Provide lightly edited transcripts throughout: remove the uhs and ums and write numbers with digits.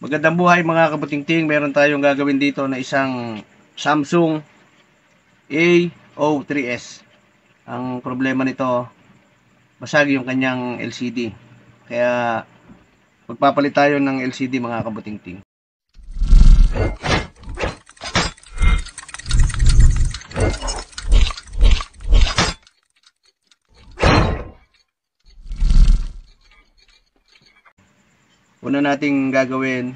Magandang buhay mga kabutingting. Meron tayong gagawin dito na isang Samsung A03s. Ang problema nito, basag yung kanyang LCD. Kaya magpapalit tayo ng LCD mga kabutingting. Una nating gagawin,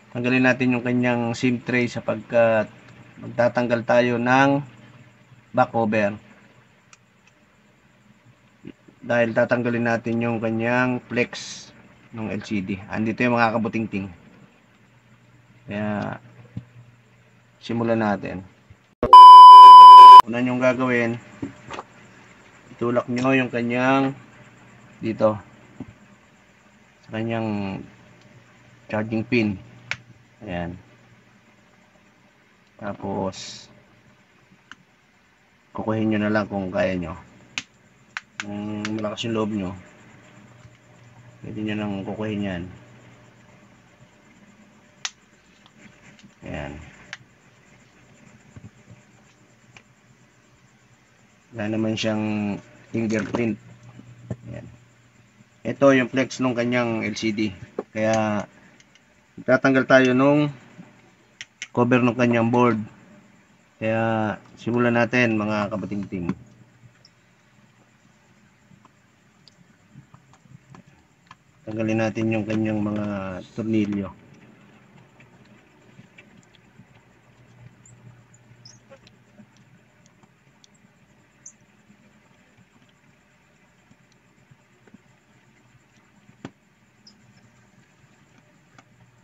tanggalin natin yung kanyang SIM tray sapagkat magtatanggal tayo ng back cover. Dahil tatanggalin natin yung kanyang flex ng LCD. Andito yung mga kabutingting. Kaya simulan natin. Una nyong gagawin, itulak nyo yung kanyang dito sa kanyang charging pin. Ayan. Tapos kukuhin nyo na lang kung kaya nyo. Kung malakas yung loob nyo, pwede nyo nang kukuhin yan. Ayan. Wala naman siyang fingerprint. Ayan. Ito yung flex ng kanyang LCD. Kaya tatanggal tayo nung cover ng kanyang board. Kaya simulan natin mga kabatingting. Tanggalin natin yung kanyang mga tornilyo.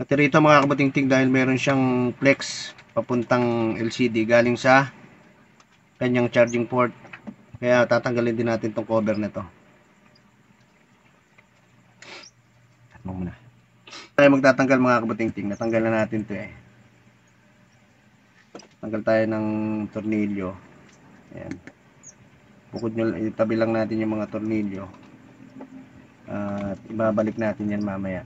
At rito mga kabatingting, dahil meron siyang flex papuntang LCD galing sa kanyang charging port, kaya tatanggalin din natin tong cover nito. Muna tayo magtatanggal mga kabatingting. Natanggal na natin to eh. Tanggal tayo ng tornilyo. Ayan. Bukod nyo, itabi lang natin yung mga tornilyo at ibabalik natin yan mamaya.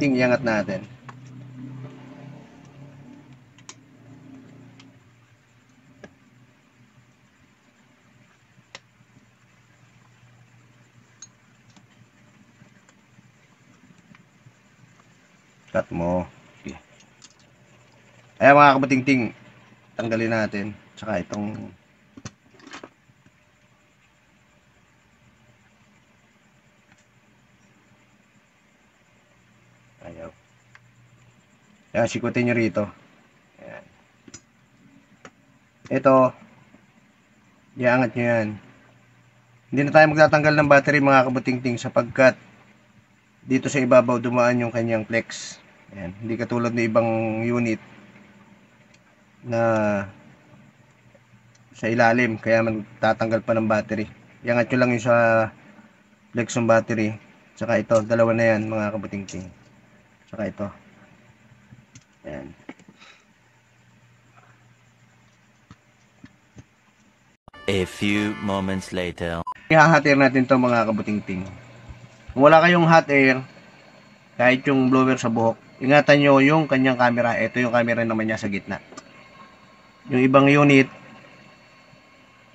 Ting iangat natin. Cut mo. Okay. Ayan mga kabatingting, tanggalin natin. Tsaka itong ayaw. Ayan, sikutin nyo rito. Ayan. Ito, iangat nyo yan. Hindi na tayo magtatanggal ng battery mga kabatingting sapagkat dito sa ibabaw dumaan yung kanyang flex. Ayan. Hindi katulad ng ibang unit na sa ilalim, kaya magtatanggal pa ng battery. Iangat nyo lang yung sa flex ng battery. Tsaka ito, dalawa na yan mga kabatingting. Tsaka ito. Ayan. A few moments later. I-hot air natin to mga kabutingting. Kung wala kayong hot air, kahit yung blower sa buhok, ingatan nyo yung kanyang camera. Ito yung camera naman niya sa gitna. Yung ibang unit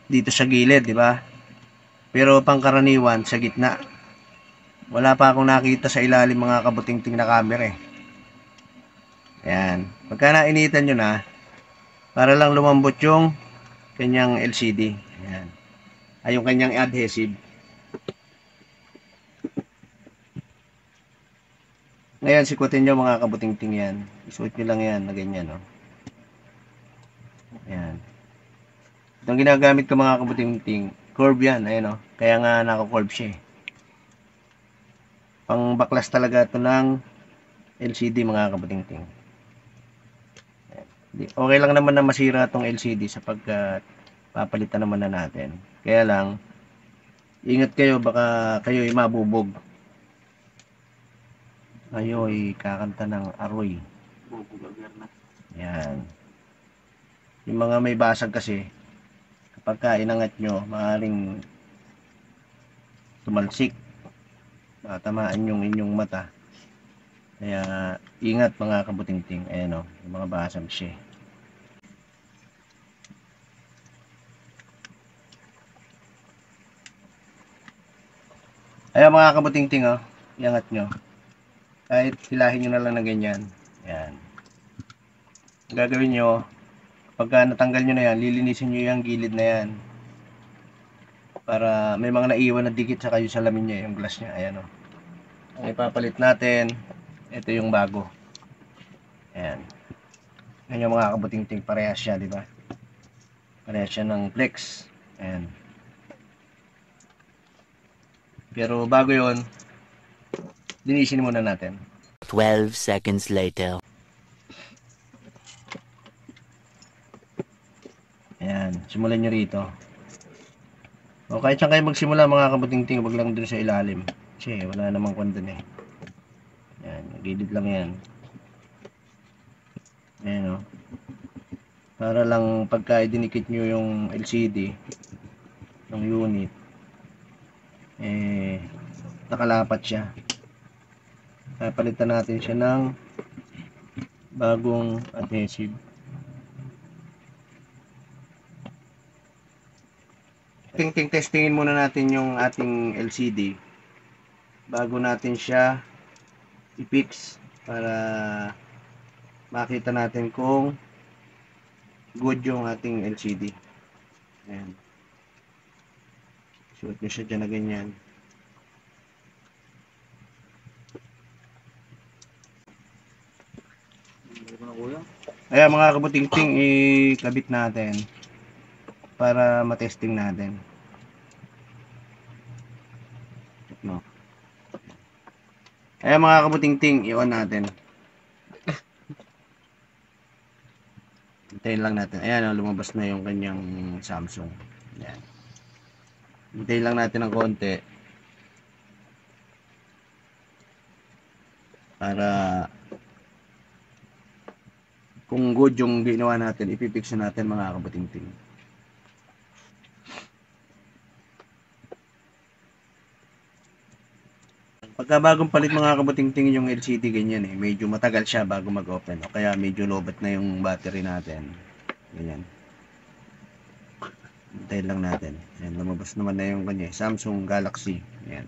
dito sa gilid, di ba? Pero pangkaraniwan sa gitna. Wala pa akong nakita sa ilalim mga kabutingting na camera eh. Ayan. Pagka nainitan nyo na, para lang lumambot yung kanyang LCD. Ayan. Ay, yung kanyang adhesive. Ngayon, sikutin nyo mga kabutingting yan. Isuot nyo lang yan na ganyan, no? Ayan. Itong ginagamit ko mga kabutingting, curve yan. Ayan, no? Kaya nga naka-curve siya eh. Pang baklas talaga ito ng LCD mga kabutingting. Okay lang naman na masira itong LCD sapagkat papalitan naman na natin. Kaya lang, ingat kayo, baka kayo ay mabubog. Ayoy, kakanta ng aroy. Yan. Yung mga may basag kasi, kapag inangat nyo, maaaring tumalsik. Matamaan yung inyong mata. Kaya, ingat mga kabutingting. Ayan o, yung mga basag siya. Ayan mga kabutingting o, iangat nyo. Kahit hilahin nyo na lang na ganyan. Ayan. Ang gagawin nyo, pagka natanggal nyo na yan, lilinisin nyo yung gilid na yan. Para may mga naiwan na dikit sa kayo sa lamin niya, yung glass niya. Ayan o. Ang ipapalit natin, ito yung bago. Ayan. Yan yung mga kabutingting, parehas siya, di ba? Parehas siya ng flex. Ayan. Pero bago yon, linisin muna natin. 12 seconds later. Ayan, simulan nyo rito. O kahit saan kayo magsimula mga kabutingting, wag lang dun sa ilalim. Kasi wala namang kwandan eh. Ayan, gilid lang yan. Ayan o. Para lang pagka idinikit nyo yung LCD ng unit, eh, nakalapat siya. Palitan natin siya ng bagong adhesive. Testingin muna natin yung ating LCD bago natin siya i-fix para makita natin kung good yung ating LCD. Ayan. Suot nyo siya dyan na ganyan. Ayan mga kabutingting, ikabit natin para matesting natin. No. Ayan mga kabutingting, i-on natin. Hintayin lang natin. Ayan, lumabas na yung kanyang Samsung. Ayan. Hintayin lang natin ng konti para kung good yung ginawa natin, ipipix na natin mga kabutingting. Pagka bagong palit mga kabutingting yung LCD ganyan eh, medyo matagal siya bago mag-open o kaya medyo lobat na yung battery natin. Ganyan. Hintayin lang natin. Ayan, lumabas naman na yung kanya, Samsung Galaxy. Ayan.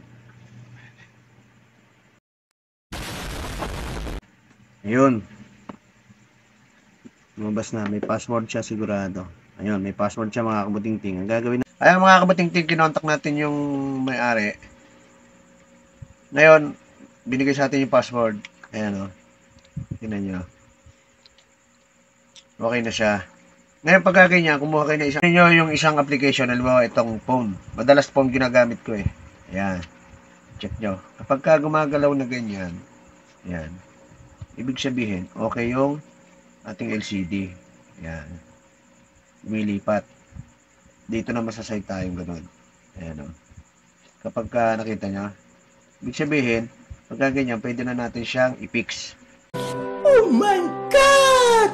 Ayun. Lumabas na, may password siya sigurado. Ayun, may password siya mga kabutingting. Ang gagawin na, ayun mga kabutingting, kinontak natin yung may-ari. Ngayon, binigay sa atin yung password. Ayan o. Tingnan nyo. Okay na siya. Ngayon pagka ganyan, kumuha kayo na isang, nyo yung isang application, halimbawa itong phone. Madalas phone ginagamit ko eh. Ayan. Check nyo. Kapag ka gumagalaw na ganyan, ayan. Ibig sabihin, okay yung ating LCD. Ayan. Lumilipat. Dito na masasay tayong ganun. Ayan o. Kapag ka nakita nyo, ibig sabihin, pagka ganyan, pwede na natin siyang i-fix. Oh my God!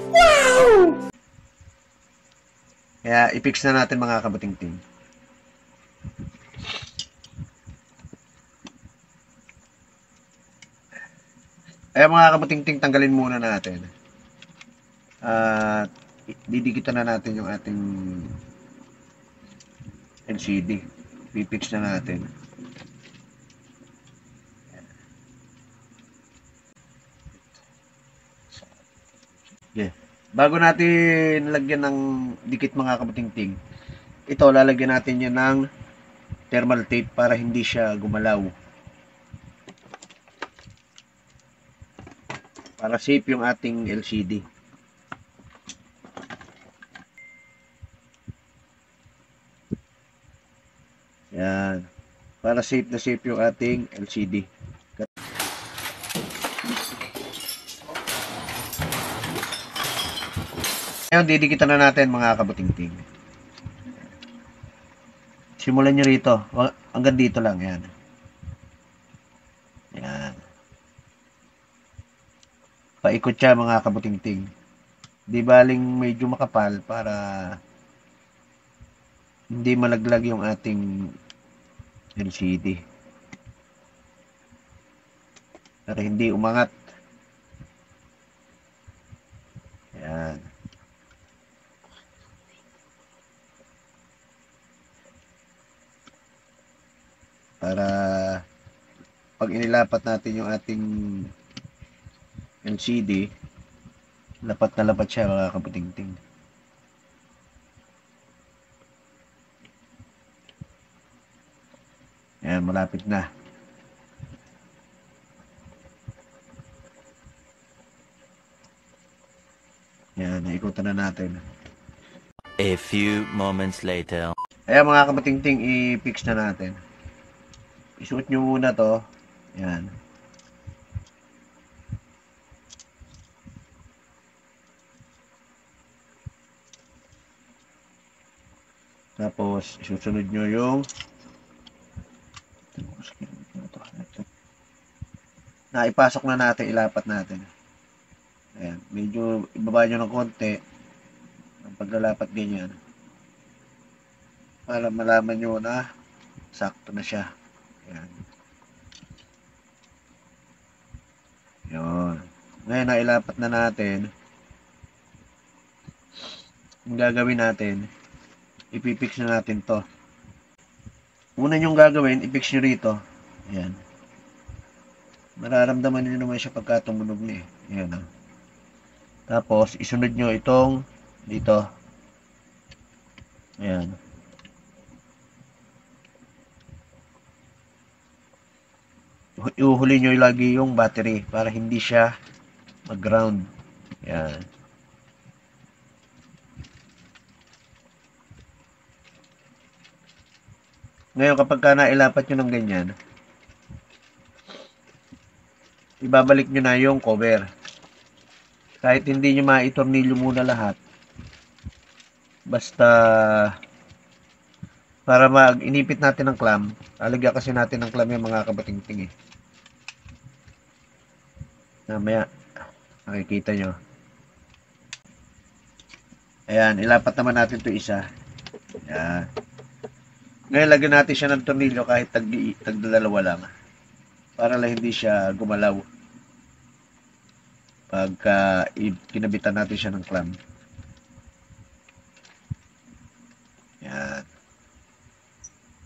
Wow! Kaya i-fix na natin mga kabutingting. Kaya mga kabutingting, tanggalin muna natin. At didikitan na natin yung ating LCD. I-fix na natin. Okay. Bago natin lagyan ng dikit mga kabutingting, ito lalagyan natin yan ng thermal tape para hindi siya gumalaw. Para safe yung ating LCD. Yan. Para safe na safe yung ating LCD. Ngayon, didikitan na natin mga kabutingting. Simulan nyo rito. Hanggang dito lang. Yan. Yan. Paikot siya mga kabutingting. Di baling medyo makapal para hindi malaglag yung ating LCD. Para hindi umangat. Ayan. Para pag inilapat natin yung ating LCD, lapat na lapat siya mga kabutingting. Ayan, malapit na. Ayan, naikutan na natin. A few moments later. Ayan mga kabutingting, i-fix na natin. Isuot nyo muna to. Ayan. Tapos, isusunod nyo yung naipasok na natin, ilapat natin. Ayan, medyo ibaba nyo ng konti ang paglalapat ganyan para malaman nyo na sakto na siya. Ayan. Yun. Ngayon, nailapat na natin. Ang gagawin natin, ipipix na natin to. Una nyong gagawin, ipix nyo rito. Ayan. Mararamdaman nyo naman siya pagka tumunog na eh. Ayan o. Tapos, isunod nyo itong dito. Ayan. Iuhuli nyo lagi yung battery para hindi siya mag-ground. Ayan. Ngayon, kapag ka nailapat nyo ng ganyan, ibabalik nyo na yung cover. Kahit hindi nyo maitornilyo muna lahat, basta para inipit natin ng clamp, alagyan kasi natin ng clamp yung mga kabatingting eh. Namaya, nakikita nyo. Ayan, ilapat naman natin ito isa. Ayan. Ngayon, lagyan natin siya ng tornilyo kahit tagdalawa lang. Para lang hindi siya gumalaw. Pagka kinabitan natin siya ng clamp. Yan.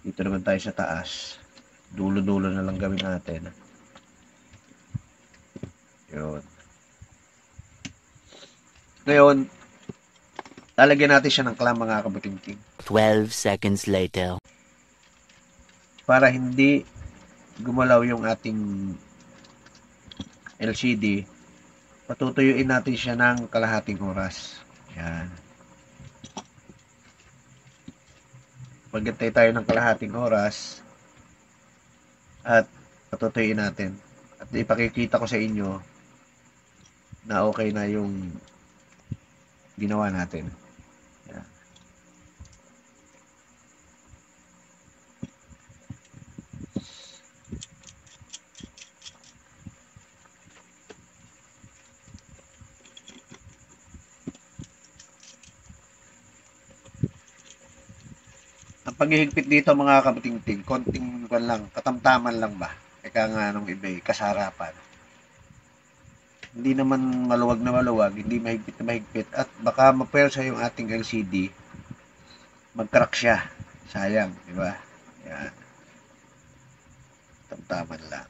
Dito naman tayo sa taas. Dulo-dulo na lang gawin natin. Yun. Ngayon, lalagyan natin siya ng clamp mga kabutingting. 12 seconds later. Para hindi gumalaw yung ating LCD, patutuyuin natin siya ng kalahating oras. Yan. Maghintay tayo ng kalahating oras at patutuyuin natin. At ipakikita ko sa inyo na okay na yung ginawa natin. Yan. Ang paghihigpit dito mga kabutingting, konting lang, katamtaman lang ba? Eka nga nung iba kasarapan. Hindi naman maluwag na maluwag, hindi mahigpit na mahigpit, at baka mapersa yung ating LCD, mag-crack siya. Sayang, di ba? Yan. Tamtaman lang.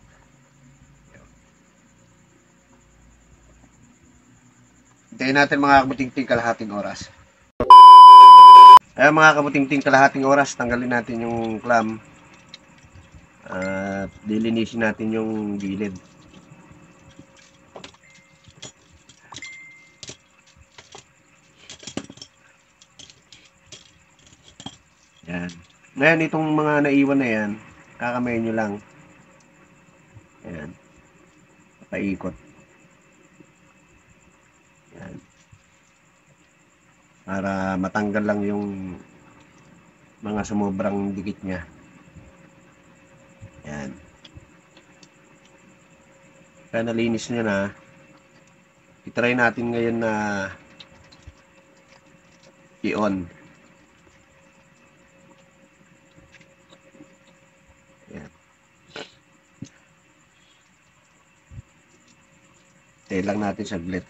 Hintayin natin mga kabutingting kalahating oras. Ayan mga kabutingting, kalahating oras, tanggalin natin yung clamp at dilinisin natin yung gilid. Yan. Ngayon, itong mga naiwan na yan, kakamayin nyo lang. Ayan. Paikot. Yan. Para matanggal lang yung mga sumubrang dikit niya. Yan. Kaya nalinis nyo na, I-try natin ngayon na i-on. Ayan. Tayo lang natin saglit.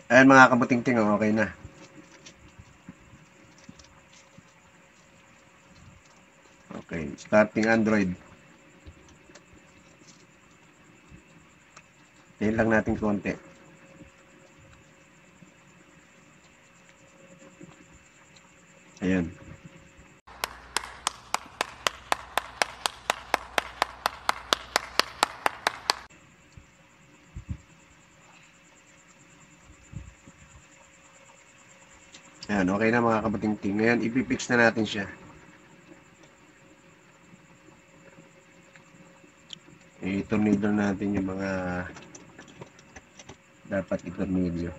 Ayan mga kabuting-ting, okay na. Okay, starting Android. Tayo lang natin konti. Ayan. Ayan, okay na mga kabuting-ting. Ngayon, ipipix na natin siya. I-tornilyo natin yung mga dapat i-tornilyo.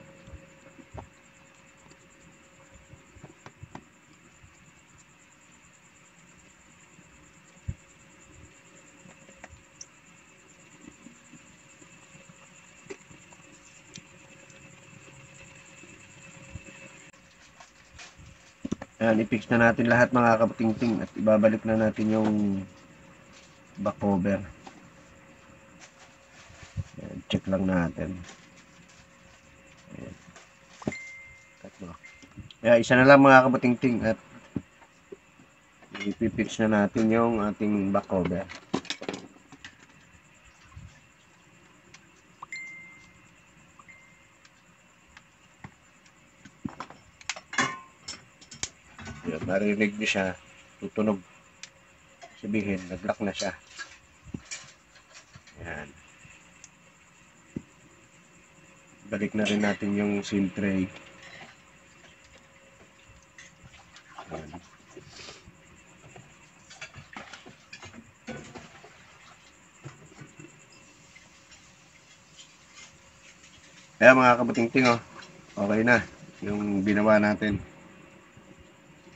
Ayan, i-fix na natin lahat mga kabuting-ting at ibabalik na natin yung back cover. Ayan, check lang natin. Ayan. Tatlo. Ayan, isa na lang mga kabuting-ting at i-fix na natin yung ating back cover. Ayan, marinig niyo siya, tutunog. Sabihin, nag-lock na siya. Ayan. Balik na rin natin yung seal tray. Ayan. Ayan mga kabuting-ting, oh. Okay na yung ginawa natin.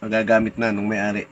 Magagamit na nung may-ari.